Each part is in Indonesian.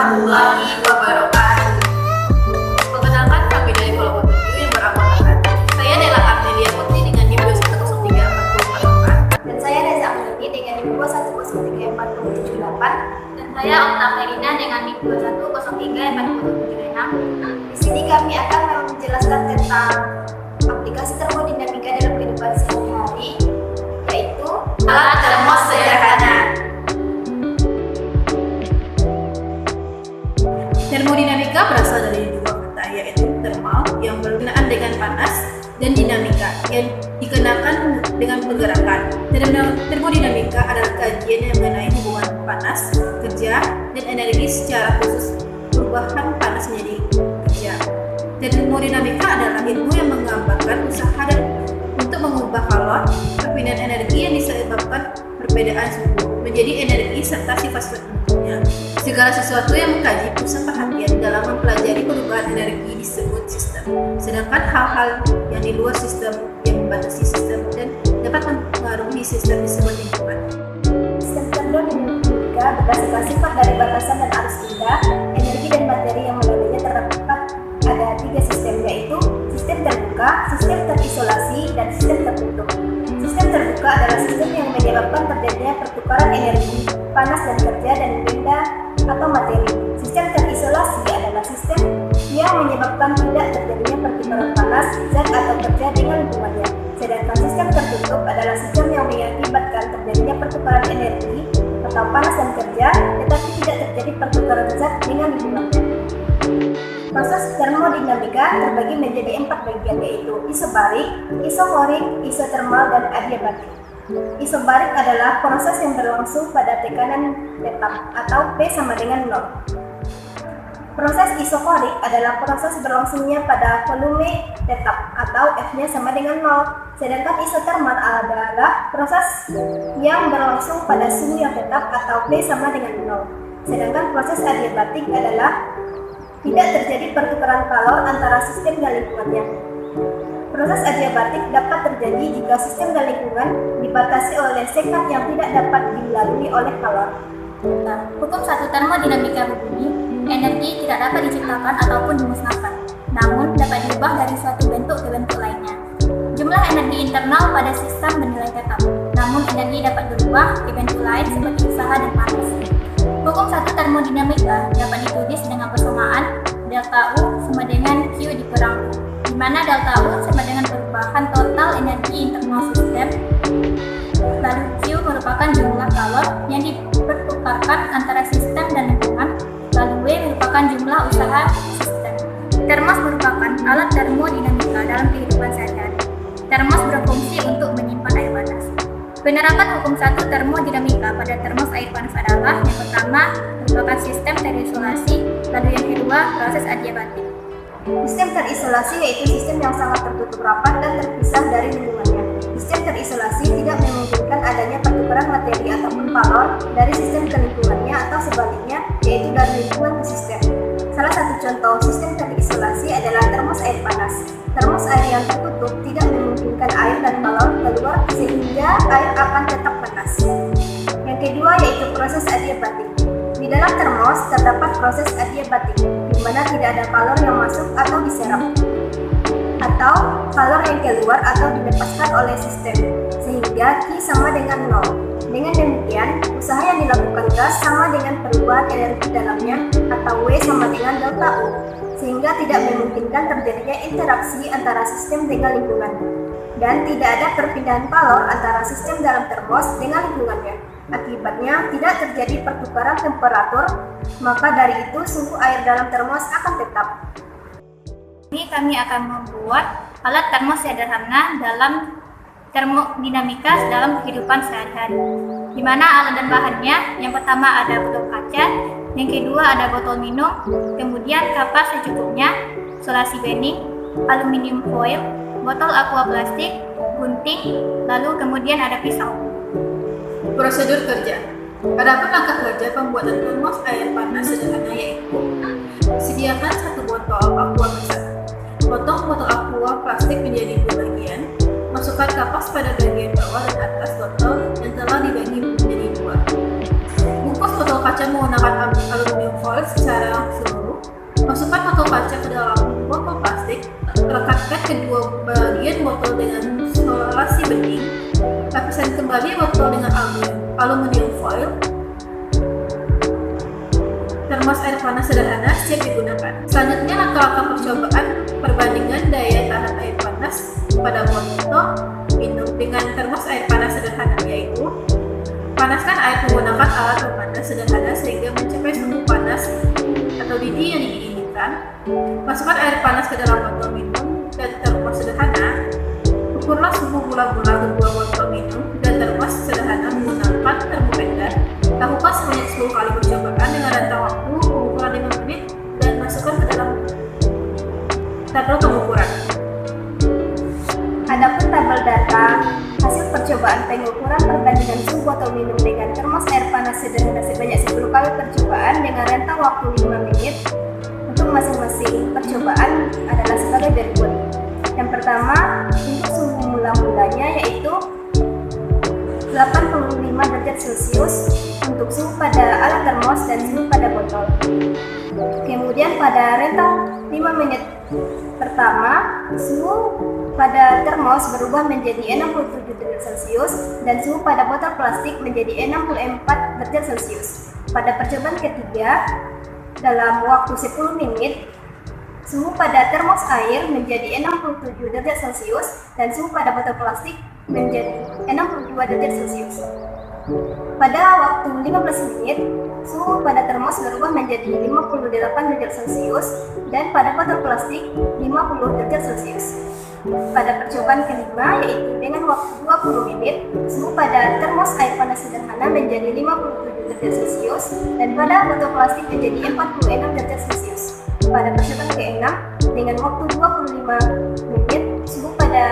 warahmatullahi wabarakatuh. Perkenalkan, kami dari kelompok 7 yang beranggotakan. Saya adalah Artelia Putri dengan NIM 2103444. Dan saya Reza Amrani dengan NIM 2103478. Dan saya Okta Ferina dengan NIM 2103476. Di sini kami akan menjelaskan tentang aplikasi termodinamika dalam kehidupan sehari-hari, yaitu Alat termos sederhana. Termodinamika berasal dari dua kata, yaitu thermal yang berkenaan dengan panas dan dinamika yang dikenakan dengan pergerakan. Termodinamika adalah kajian yang mengenai hubungan panas, kerja, dan energi secara khusus perubahan panas menjadi kerja. Termodinamika adalah ilmu yang menggambarkan usaha dan untuk mengubah kalor, perpindahan energi yang disebabkan perbedaan suhu menjadi energi serta sifat bentuknya. Segala sesuatu yang mengkaji pusat perhatian dalam mempelajari perubahan energi disebut sistem. Sedangkan hal-hal yang di luar sistem yang membatasi sistem dan dapat mempengaruhi sistem disebut lingkungan. Sistem termodinamika berdasarkan sifat dari batasan dan arus pindah, energi dan materi yang melaluinya terdapat ada 3 sistem, yaitu sistem terbuka, sistem terisolasi, dan sistem tertutup. Sistem terbuka adalah sistem yang menyebabkan terjadinya pertukaran energi, panas dan kerja dan benda atau materi. Sistem terisolasi adalah sistem yang menyebabkan tidak terjadinya pertukaran panas, zat atau kerja dengan lingkungannya. Sedangkan sistem tertutup adalah sistem yang mengakibatkan terjadinya pertukaran energi atau panas dan kerja, tetapi tidak terjadi pertukaran zat dengan lingkungannya. Proses termodinamika terbagi menjadi 4 bagian, yaitu isobarik, isokorik, isotermal, dan adiabatik. Isobarik adalah proses yang berlangsung pada tekanan tetap atau P sama dengan 0. Proses isokorik adalah proses berlangsungnya pada volume tetap atau F-nya sama dengan 0. Sedangkan isotermal adalah proses yang berlangsung pada suhu yang tetap atau P sama dengan 0. Sedangkan proses adiabatik adalah tidak terjadi pertukaran kalor antara sistem dan lingkungannya. Proses adiabatik dapat terjadi jika sistem dan lingkungan dibatasi oleh sekat yang tidak dapat dilalui oleh kalor. Hukum satu termodinamika berbunyi, energi tidak dapat diciptakan ataupun dimusnahkan, namun dapat diubah dari suatu bentuk ke bentuk lainnya. Jumlah energi internal pada sistem bernilai tetap, namun energi dapat berubah ke bentuk lain seperti usaha dan panas. Hukum satu termodinamika dapat ditulis dengan persamaan delta U sama dengan Q dikurang U, di mana delta U sama dengan perubahan total energi internal sistem, lalu Q merupakan jumlah kalor yang dipertukarkan antara sistem dan lingkungan, lalu W merupakan jumlah usaha sistem. Termos merupakan alat termodinamika dalam kehidupan sehari-hari. Termos berfungsi untuk menyimpan air panas. Penerapan hukum satu termodinamika pada termos air panas adalah: yang pertama, merupakan sistem terisolasi, lalu yang kedua, proses adiabatik. Sistem terisolasi yaitu sistem yang sangat tertutup rapat dan terpisah dari lingkungannya. Sistem terisolasi tidak memungkinkan adanya pertukaran materi ataupun kalor dari sistem ke lingkungannya atau sebaliknya, yaitu dari lingkungan ke sistem. Salah satu contoh sistem terisolasi adalah termos air panas. Termos air yang tertutup tidak memungkinkan air dan kalor keluar sehingga air akan tetap panas. Yang kedua yaitu proses adiabatik. Di dalam termos terdapat proses adiabatik, di mana tidak ada kalor yang masuk atau diserap, atau kalor yang keluar atau dilepaskan oleh sistem, sehingga Q sama dengan 0. Dengan demikian, usaha yang dilakukan gas sama dengan perubahan energi dalamnya, atau W sama dengan delta U, sehingga tidak memungkinkan terjadinya interaksi antara sistem dengan lingkungan, dan tidak ada perpindahan kalor antara sistem dalam termos dengan lingkungannya. Akibatnya, tidak terjadi pertukaran temperatur, maka dari itu suhu air dalam termos akan tetap. Ini kami akan membuat alat termos sederhana dalam termodinamika dalam kehidupan sehari-hari, di mana alat dan bahannya yang pertama ada botol kaca, yang kedua ada botol minum, kemudian kapas secukupnya, solasi bening, aluminium foil, botol aqua plastik, gunting, lalu kemudian ada pisau. Prosedur kerja. Adapun langkah kerja pembuatan termos air panas sederhana yaitu: sediakan 1 botol aqua besar. Potong botol aqua plastik menjadi 2 bagian. Masukkan kapas pada bagian bawah dan atas botol yang telah dibagi menjadi 2. Bungkus botol kaca menggunakan aluminium foil secara aluminium foil, termos air panas sederhana siap digunakan. Selanjutnya, langkah-langkah percobaan perbandingan daya tahan air panas pada botol minum dengan termos air panas sederhana, yaitu panaskan air menggunakan alat pemanas sederhana sehingga mencapai suhu panas atau didih yang diinginkan. Masukkan air panas ke dalam botol minum dan termos sederhana. Ukurlah suhu gula-gula kedua botol minum dan termos sederhana menggunakan termometer. Lakukan sebanyak 10 kali percobaan dengan rentang waktu pengukuran 5 menit dan masukkan ke dalam tabel pengukuran. Adapun tabel data hasil percobaan pengukuran perbandingan suhu botol minum dengan termos air panas sederhana sebanyak 10 kali percobaan dengan rentang waktu 5 menit untuk masing-masing percobaan adalah sebagai berikut. Yang pertama, untuk suhu mula-mulanya yaitu 85 derajat Celcius untuk suhu pada alat termos dan suhu pada botol. Kemudian pada rentang 5 menit pertama, suhu pada termos berubah menjadi 67 derajat Celcius dan suhu pada botol plastik menjadi 64 derajat Celcius. Pada percobaan ketiga, dalam waktu 10 menit, suhu pada termos air menjadi 67 derajat Celcius dan suhu pada botol plastik menjadi 62 derajat Celcius. Pada waktu 15 menit, suhu pada termos berubah menjadi 58 derajat Celcius dan pada botol plastik 50 derajat Celcius. Pada percobaan kelima, yaitu dengan waktu 20 menit, suhu pada termos air panas sederhana menjadi 57 derajat Celcius dan pada botol plastik menjadi 46 derajat Celcius. Pada percobaan ke-6, dengan waktu 25 menit, suhu pada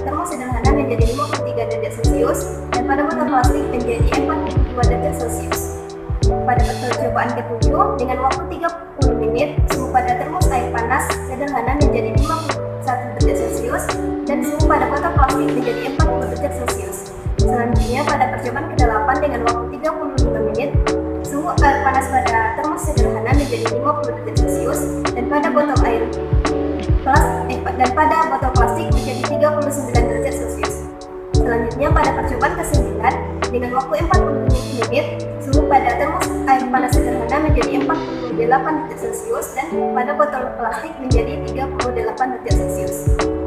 termos sederhana menjadi 53 derajat Celcius dan pada botol plastik menjadi 42 derajat Celcius. Pada percobaan ke-7, dengan waktu 30 menit, suhu pada termos air panas sederhana menjadi 51 derajat Celcius dan suhu pada botol plastik menjadi 40 derajat Celcius. Selanjutnya, pada percobaan ke-8 dengan waktu 35 menit, suhu air panas pada termos sederhana menjadi 50 derajat Celcius dan pada botol plastik menjadi 39 derajat Celcius. Selanjutnya, pada percobaan ke-9 dengan waktu 40 menit, suhu pada termos air panas sederhana menjadi 48 derajat Celcius dan pada botol plastik menjadi 38 derajat Celcius.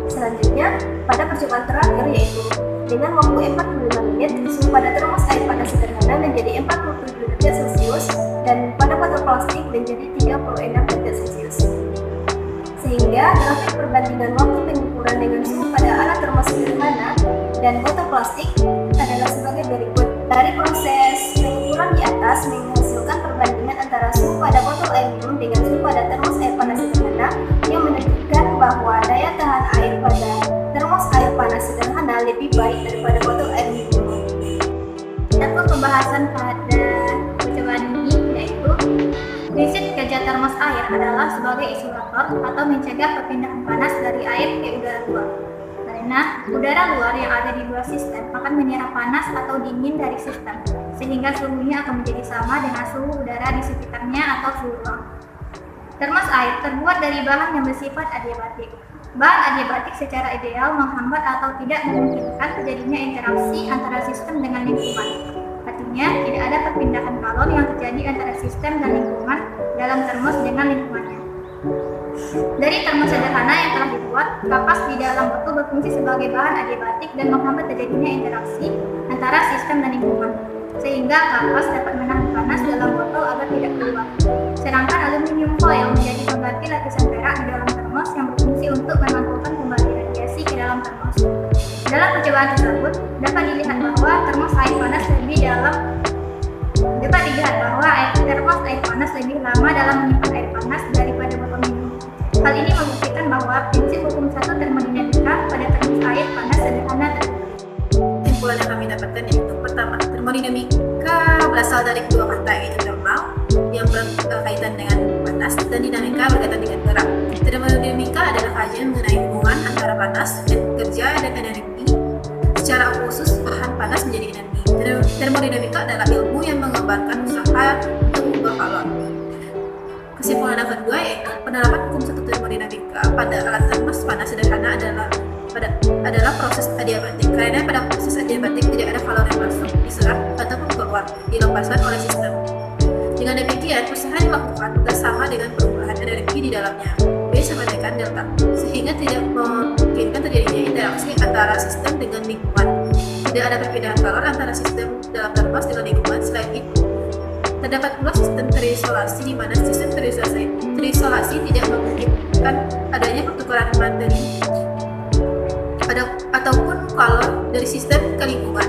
Selanjutnya, pada percobaan terakhir yaitu dengan waktu 45 menit, suhu pada termos air panas sederhana menjadi 47 derajat Celcius dan pada botol plastik menjadi 36 derajat Celcius. Sehingga grafik perbandingan waktu pengukuran dengan suhu pada alat termos sederhana dan botol plastik adalah sebagai berikut. Dari proses pengukuran di atas menghasilkan perbandingan antara suhu pada botol air minum dengan suhu pada termos air panas sederhana yang menunjukkan bahwa daya tahan air pada termos air panas sederhana lebih baik daripada botol air minum. Adapun pembahasan pada percobaan ini yaitu prinsip kerja termos air adalah sebagai isolator atau mencegah perpindahan panas dari air ke udara luar. Karena udara luar yang ada di luar sistem akan menyerap panas atau dingin dari sistem, sehingga suhunya akan menjadi sama dengan suhu udara di sekitarnya atau suhu ruang. Termos air terbuat dari bahan yang bersifat adiabatik. Bahan adiabatik secara ideal menghambat atau tidak memungkinkan terjadinya interaksi antara sistem dengan lingkungan. Artinya, tidak ada perpindahan kalor yang terjadi antara sistem dan lingkungan dalam termos dengan lingkungannya. Dari termos sederhana yang telah dibuat, kapas di dalam botol berfungsi sebagai bahan adiabatik dan menghambat terjadinya interaksi antara sistem dan lingkungan, sehingga kapas dapat menahan panas dalam botol agar tidak keluar. Sedangkan aluminium foil menjadi pengganti lapisan perak di dalam termos yang berfungsi untuk memantulkan kembali radiasi ke dalam termos. Dalam percobaan tersebut, dapat dilihat bahwa termos air panas lebih lama dalam menyimpan air panas daripada botol minum. Hal ini membuktikan bahwa prinsip hukum satu termodinamika pada termos air panas sederhana terbukti. Kesimpulan yang kami dapatkan yaitu pertama, termodinamika berasal dari kedua kata yaitu thermal yang berkaitan dengan panas dan dinamika berkaitan dengan gerak. Termodinamika adalah kajian mengenai hubungan antara panas dan kerja dan energi. Secara khusus, bahan panas menjadi energi. Termodinamika adalah ilmu yang menggambarkan usaha untuk mengubah kalor. Kesimpulan yang kedua yaitu penerapan hukum satu termodinamika pada alat termos panas sederhana adalah proses adiabatik. Karena pada proses adiabatik tidak ada kalor yang masuk, diserap ataupun keluar. dilepaskan oleh sistem. Dengan demikian, usaha yang dilakukan bersama dengan perubahan energi di dalamnya, B sama dengan delta, sehingga tidak memungkinkan terjadinya interaksi antara sistem dengan lingkungan. Tidak ada perpindahan kalor antara sistem dalam termos dengan lingkungan. Selain itu, terdapat pula sistem terisolasi di mana sistem terisolasi tidak memungkinkan adanya pertukaran materi ataupun kalor dari sistem ke lingkungan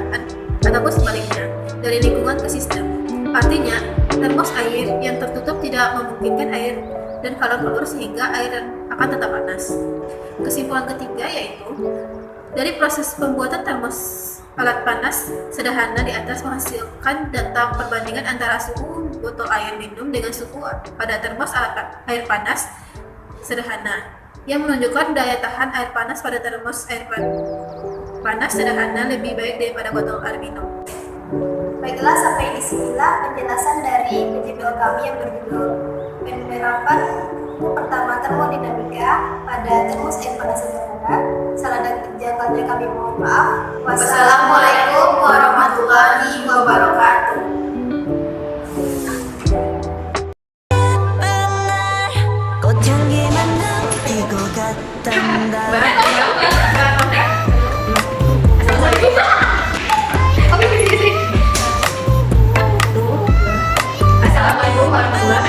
ataupun sebaliknya dari lingkungan ke sistem. Artinya, termos air yang tertutup tidak memungkinkan air dan kalor keluar sehingga air akan tetap panas. Kesimpulan ketiga yaitu dari proses pembuatan termos alat panas sederhana di atas menghasilkan data perbandingan antara suhu botol air minum dengan suhu pada termos air panas sederhana yang menunjukkan daya tahan air panas pada termos air panas sederhana lebih baik daripada botol air minum. Baiklah, sampai di sinilah penjelasan dari PJPL kami yang berjudul penerapan pertama termodinamika pada termos air panas sederhana. Salah dan kejanggalannya kami mohon maaf. Wassalamualaikum warahmatullahi wabarakatuh. 꽃향기만 남기고 갔단다. Assalamualaikum warahmatullahi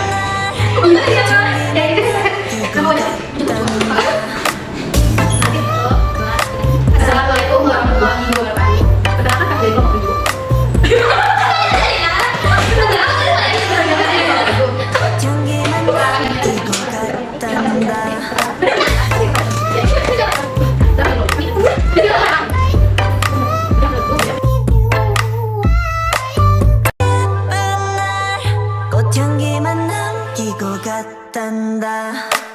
Assalamualaikum warahmatullahi wabarakatuh. Perkenalkan Kak Deko dulu. 꽃향기만 남기고 갔단다. 꽃향기만 남기고 갔단다.